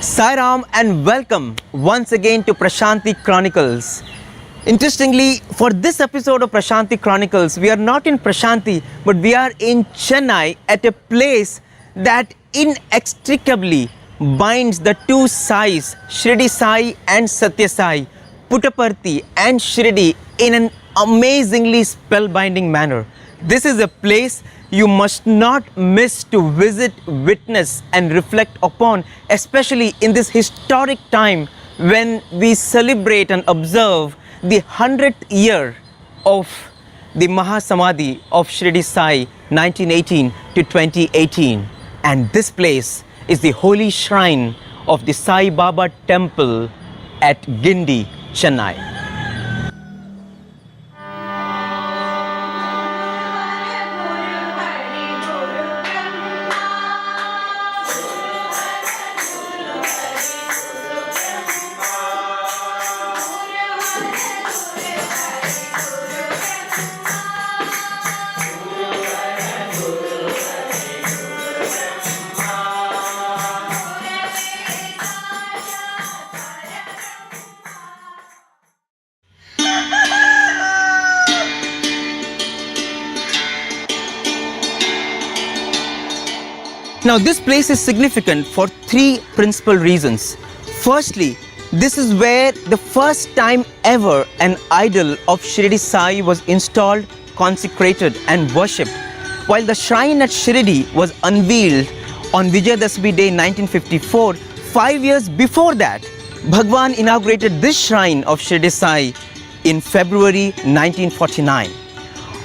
Sai Ram and welcome once again to Prashanti Chronicles. Interestingly, for this episode of Prashanti Chronicles, we are not in Prashanti, but we are in Chennai at a place that inextricably binds the two Sais, Shri Sai and Satya Sai, Puttaparthi and Shirdi in an amazingly spellbinding manner. This is a place you must not miss to visit, witness and reflect upon, especially in this historic time when we celebrate and observe the 100th year of the Mahasamadhi of Shri Sai 1918 to 2018. And this place is the holy shrine of the Sai Baba temple at Guindy, Chennai. Now this place is significant for three principal reasons. Firstly, this is where the first time ever an idol of Shri Sai was installed, consecrated and worshipped. While the shrine at Shirdi was unveiled on Vijayadashmi Day 1954, 5 years before that, Bhagwan inaugurated this shrine of Shri Sai in February 1949.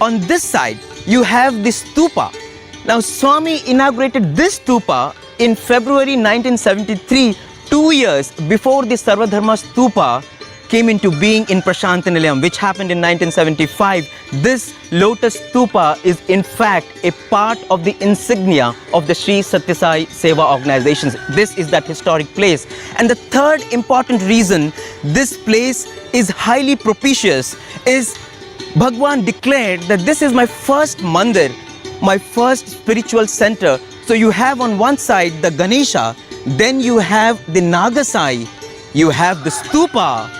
On this side, you have the stupa. Now, Swami inaugurated this stupa in February 1973, 2 years before the Sarvadharma stupa came into being in Prashanti Nilayam, which happened in 1975. This lotus stupa is in fact a part of the insignia of the Sri Satya Sai Seva organizations. This is that historic place. And the third important reason this place is highly propitious is Bhagwan declared that this is my first mandir, my first spiritual center. So you have on one side the Ganesha, then you have the Nagasai, you have the Stupa,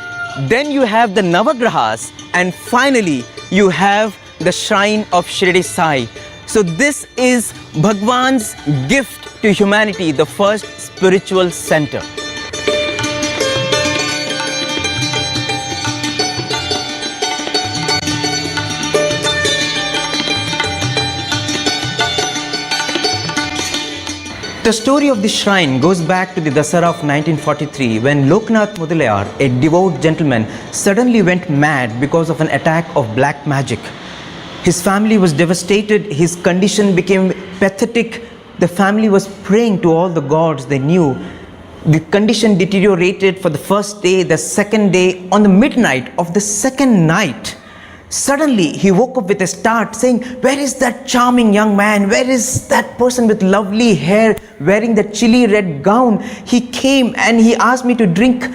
then you have the Navagrahas, and finally you have the shrine of Shri Sai. So this is Bhagwan's gift to humanity, the first spiritual center. The story of the shrine goes back to the Dasara of 1943 when Loknath Mudaliar, a devout gentleman, suddenly went mad because of an attack of black magic. His family was devastated, his condition became pathetic. The family was praying to all the gods they knew. The condition deteriorated for the first day, the second day. On the midnight of the second night, suddenly he woke up with a start saying, "Where is that charming young man? Where is that person with lovely hair wearing that chilly red gown? He came and he asked me to drink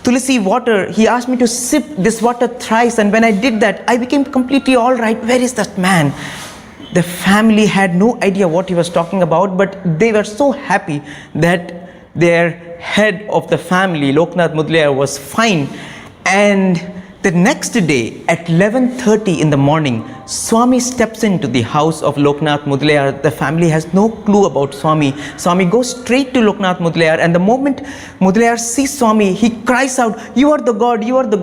tulsi water. He asked me to sip this water thrice, and when I did that, I became completely all right. Where is that man?" The family had no idea what he was talking about, but they were so happy that their head of the family, Loknath Mudaliar, was fine. And the next day at 11:30 in the morning, Swami steps into the house of Loknath Mudaliar. The family has no clue about Swami. Swami goes straight to Loknath Mudaliar, and the moment Mudaliar sees Swami, he cries out, "You are the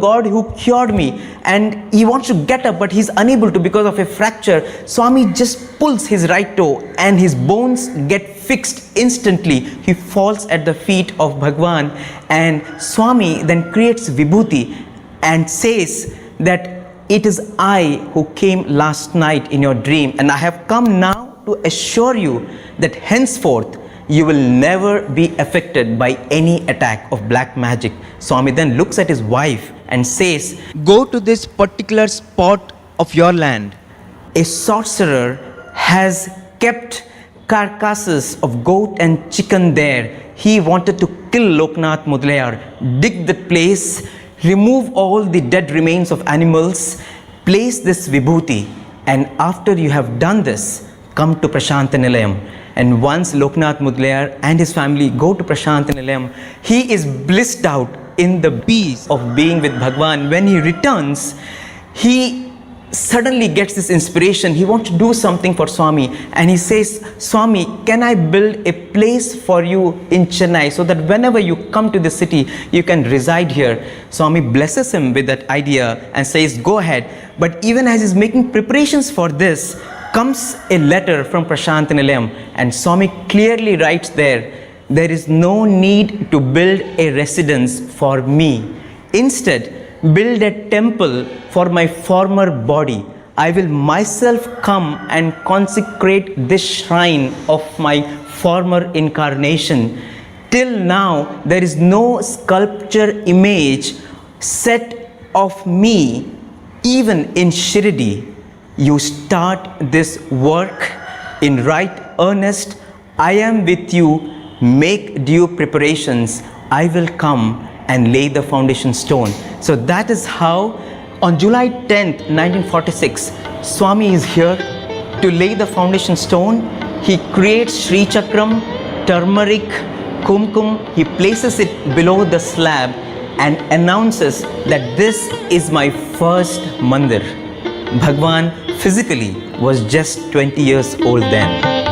God who cured me." And he wants to get up, but he's unable to because of a fracture. Swami just pulls his right toe and his bones get fixed instantly. He falls at the feet of Bhagwan, and Swami then creates vibhuti and says that it is I who came last night in your dream, and I have come now to assure you that henceforth you will never be affected by any attack of black magic. Swami then looks at his wife and says, "Go to this particular spot of your land. A sorcerer has kept carcasses of goat and chicken there. He wanted to kill Loknath Mudaliar. Dig the place, remove all the dead remains of animals, place this vibhuti, and after you have done this, come to Prashanti Nilayam. And once Loknath Mudaliar and his family go to Prashant Nilayam, he is blissed out in the peace of being with Bhagwan. When he returns, he suddenly gets this inspiration. He wants to do something for Swami, and he says, Swami, can I build a place for you in Chennai so that whenever you come to the city, you can reside here? Swami blesses him with that idea and says, go ahead. But even as he's making preparations for this, comes a letter from Prashant Nilayam, and Swami clearly writes there is no need to build a residence for me. Instead, build a temple for my former body. I will myself come and consecrate this shrine of my former incarnation. Till now, there is no sculpture image set of me, even in Shirdi. You start this work in right earnest. I am with you. Make due preparations. I will come and lay the foundation stone. So that is how on July 10th, 1946, Swami is here to lay the foundation stone. He creates Shri Chakram, turmeric, kumkum. He places it below the slab and announces that this is my first mandir. Bhagwan physically was just 20 years old then.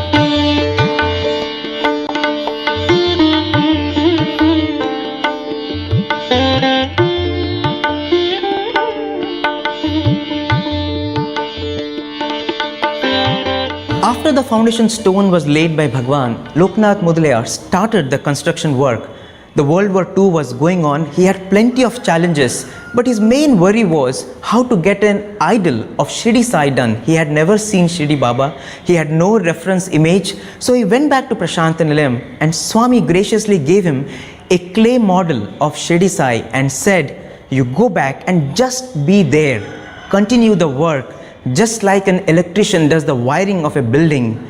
After the foundation stone was laid by Bhagwan, Loknath Mudaliar started the construction work. The World War II was going on. He had plenty of challenges, but his main worry was how to get an idol of Shirdi Sai done. He had never seen Shirdi Baba. He had no reference image. So he went back to Prashant Nilayam, and Swami graciously gave him a clay model of Shirdi Sai and said, you go back and just be there. Continue the work. Just like an electrician does the wiring of a building,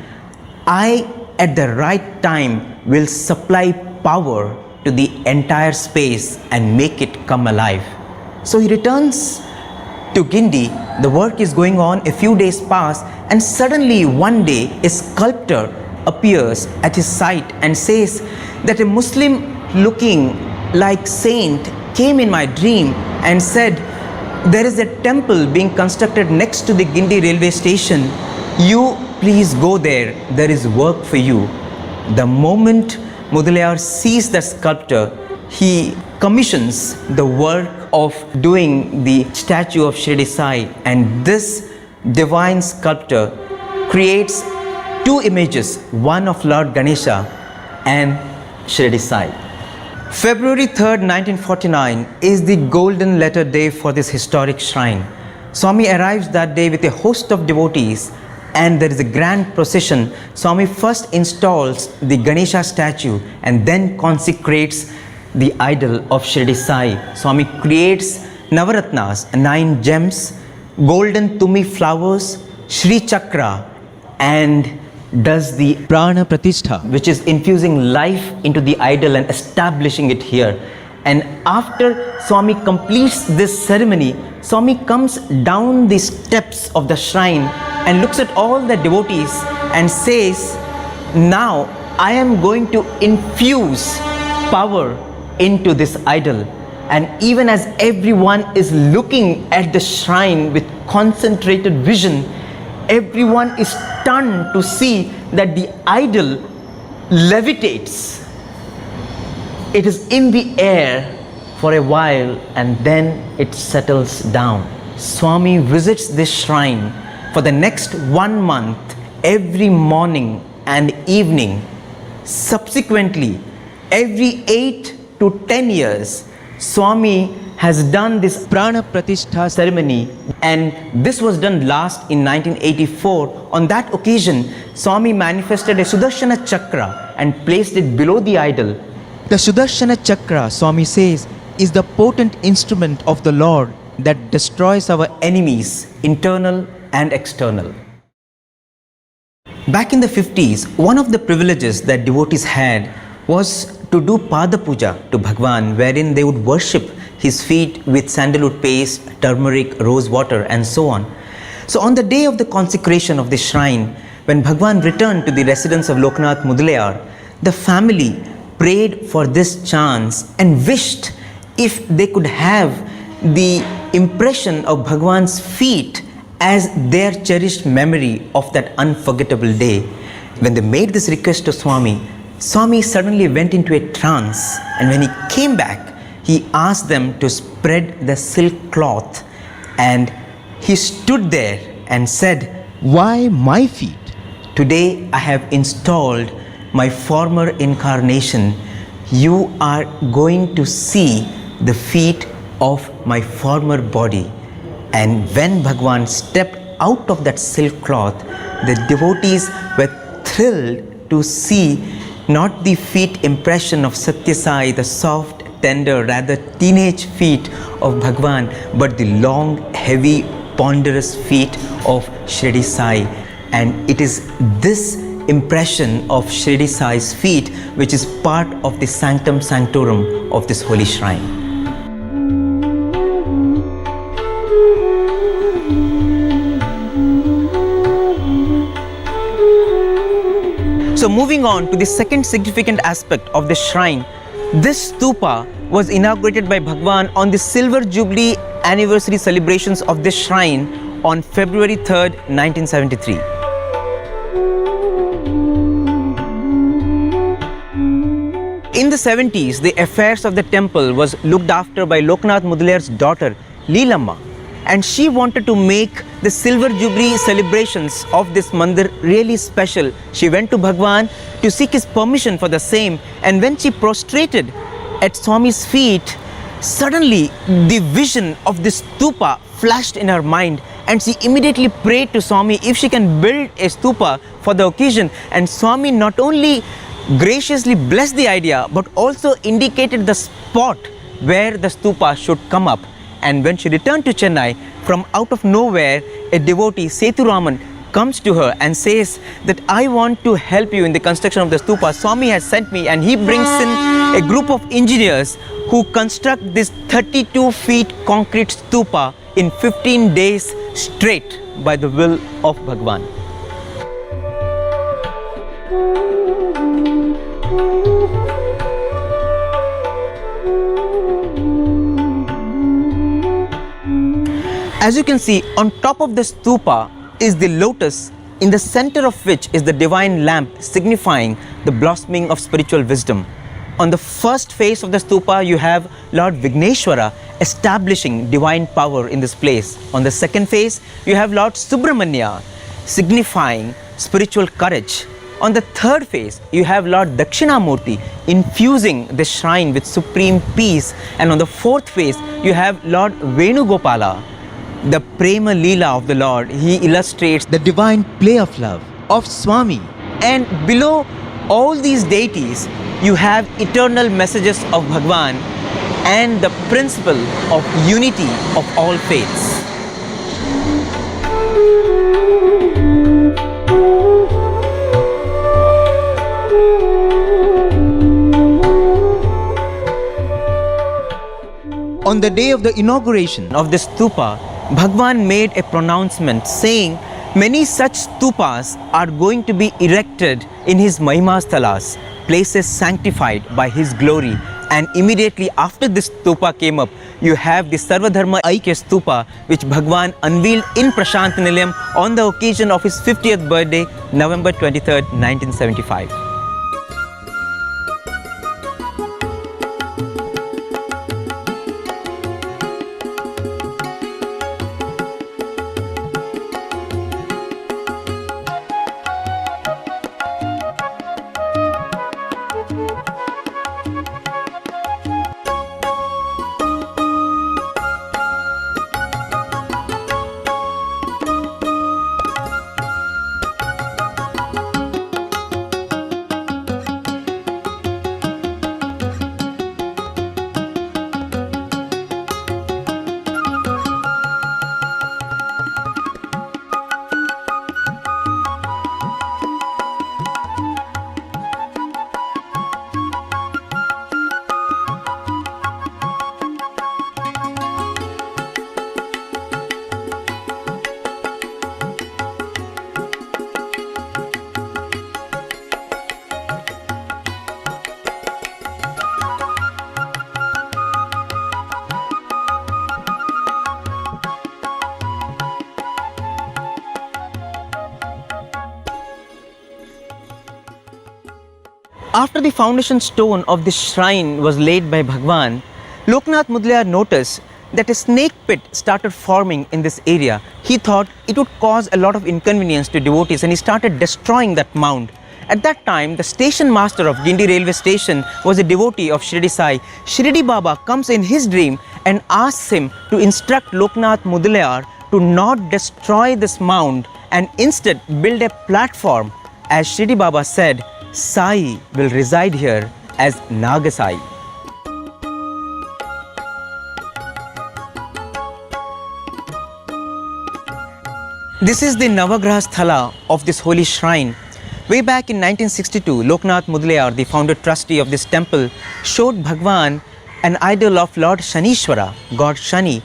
I, at the right time, will supply power to the entire space and make it come alive. So he returns to Guindy. The work is going on. A few days pass, and suddenly one day a sculptor appears at his site and says that a Muslim looking like saint came in my dream and said, there is a temple being constructed next to the Guindy railway station. You please go there. There is work for you. The moment Mudaliar sees the sculptor, he commissions the work of doing the statue of Shirdi Sai, and this divine sculptor creates two images, one of Lord Ganesha and Shirdi Sai. February 3rd, 1949 is the golden letter day for this historic shrine. Swami arrives that day with a host of devotees, and there is a grand procession. Swami first installs the Ganesha statue and then consecrates the idol of Shirdi Sai. Swami creates Navaratnas, 9 gems, golden tumi flowers, Shri Chakra, and does the Prana Pratishtha, which is infusing life into the idol and establishing it here. And after Swami completes this ceremony, Swami comes down the steps of the shrine and looks at all the devotees and says, now I am going to infuse power into this idol. And even as everyone is looking at the shrine with concentrated vision, everyone is stunned to see that the idol levitates. It is in the air for a while and then it settles down. Swami visits this shrine for the next 1 month, every morning and evening. Subsequently, every 8 to 10 years, Swami has done this Prana Pratishtha ceremony, and this was done last in 1984. On that occasion, Swami manifested a Sudarshana Chakra and placed it below the idol. The Sudarshana Chakra, Swami says, is the potent instrument of the Lord that destroys our enemies, internal and external. Back in the 50s, one of the privileges that devotees had was to do Pada Puja to Bhagwan, wherein they would worship his feet with sandalwood paste, turmeric, rose water, and so on. So on the day of the consecration of the shrine, when Bhagwan returned to the residence of Loknath Mudaliar, the family prayed for this chance and wished if they could have the impression of Bhagwan's feet as their cherished memory of that unforgettable day. When they made this request to Swami, Swami suddenly went into a trance, and when he came back, he asked them to spread the silk cloth, and he stood there and said, "Why my feet?" "Today I have installed my former incarnation. You are going to see the feet of my former body." And when Bhagwan stepped out of that silk cloth, the devotees were thrilled to see not the feet impression of Satya Sai, the soft, tender, rather teenage feet of Bhagwan, but the long, heavy, ponderous feet of Shri Sai. And it is this impression of Shri Sai's feet which is part of the sanctum sanctorum of this holy shrine. So moving on to the second significant aspect of this shrine, this stupa was inaugurated by Bhagwan on the Silver Jubilee anniversary celebrations of this shrine on February 3rd, 1973. In the 70s, the affairs of the temple was looked after by Loknath Mudaliar's daughter, Leelamma, and she wanted to make the Silver Jubilee celebrations of this mandir really special. She went to Bhagwan to seek his permission for the same, and when she prostrated at Swami's feet, suddenly the vision of this stupa flashed in her mind, and she immediately prayed to Swami if she can build a stupa for the occasion. And Swami not only graciously blessed the idea but also indicated the spot where the stupa should come up. And when she returned to Chennai, from out of nowhere, a devotee, Sethu Raman, comes to her and says that I want to help you in the construction of the stupa. Swami has sent me, and he brings in a group of engineers who construct this 32 feet concrete stupa in 15 days straight by the will of Bhagwan. As you can see, on top of the stupa is the lotus, in the center of which is the divine lamp signifying the blossoming of spiritual wisdom. On the first face of the stupa, you have Lord Vigneshwara establishing divine power in this place. On the second face, you have Lord Subramanya signifying spiritual courage. On the third face, you have Lord Dakshinamurti infusing the shrine with supreme peace. And on the fourth face, you have Lord Venugopala, the Prema Leela of the Lord. He illustrates The divine play of love of Swami. And below all these deities, you have eternal messages of Bhagwan and the principle of unity of all faiths. On the day of the inauguration of this stupa, Bhagwan made a pronouncement saying many such stupas are going to be erected in his Mahimasthalas, places sanctified by his glory. And immediately after this stupa came up, you have the Sarvadharma Aikya stupa, which Bhagwan unveiled in Prashant Nilayam on the occasion of his 50th birthday, November 23rd, 1975. After the foundation stone of this shrine was laid by Bhagwan, Loknath Mudaliar noticed that a snake pit started forming in this area. He thought it would cause a lot of inconvenience to devotees, and he started destroying that mound. At that time, the station master of Guindy railway station was a devotee of Shirdi Sai. Shirdi Baba comes in his dream and asks him to instruct Loknath Mudaliar to not destroy this mound and instead build a platform. As Shirdi Baba said, Sai will reside here as Nagasai. This is the Navagraha Sthala of this holy shrine. Way back in 1962, Loknath Mudaliar, the founder trustee of this temple, showed Bhagwan an idol of Lord Shanishwara, God Shani,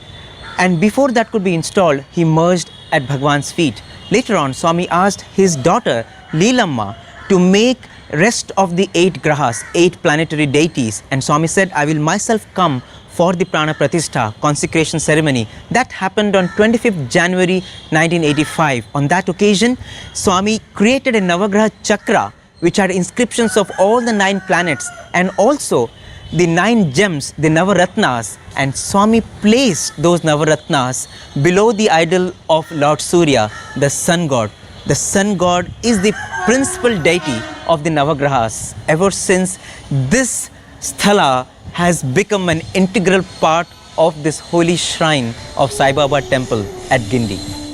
and before that could be installed, he merged at Bhagwan's feet. Later on, Swami asked his daughter Leelamma to make rest of the 8 grahas, 8 planetary deities, and Swami said, I will myself come for the Prana Pratishtha consecration ceremony. That happened on 25th January 1985. On that occasion, Swami created a Navagraha Chakra which had inscriptions of all the 9 planets and also the 9 gems, the Navaratnas, and Swami placed those Navaratnas below the idol of Lord Surya, the sun god. The sun god is the principal deity of the Navagrahas. Ever since, this sthala has become an integral part of this holy shrine of Sai Baba temple at Guindy.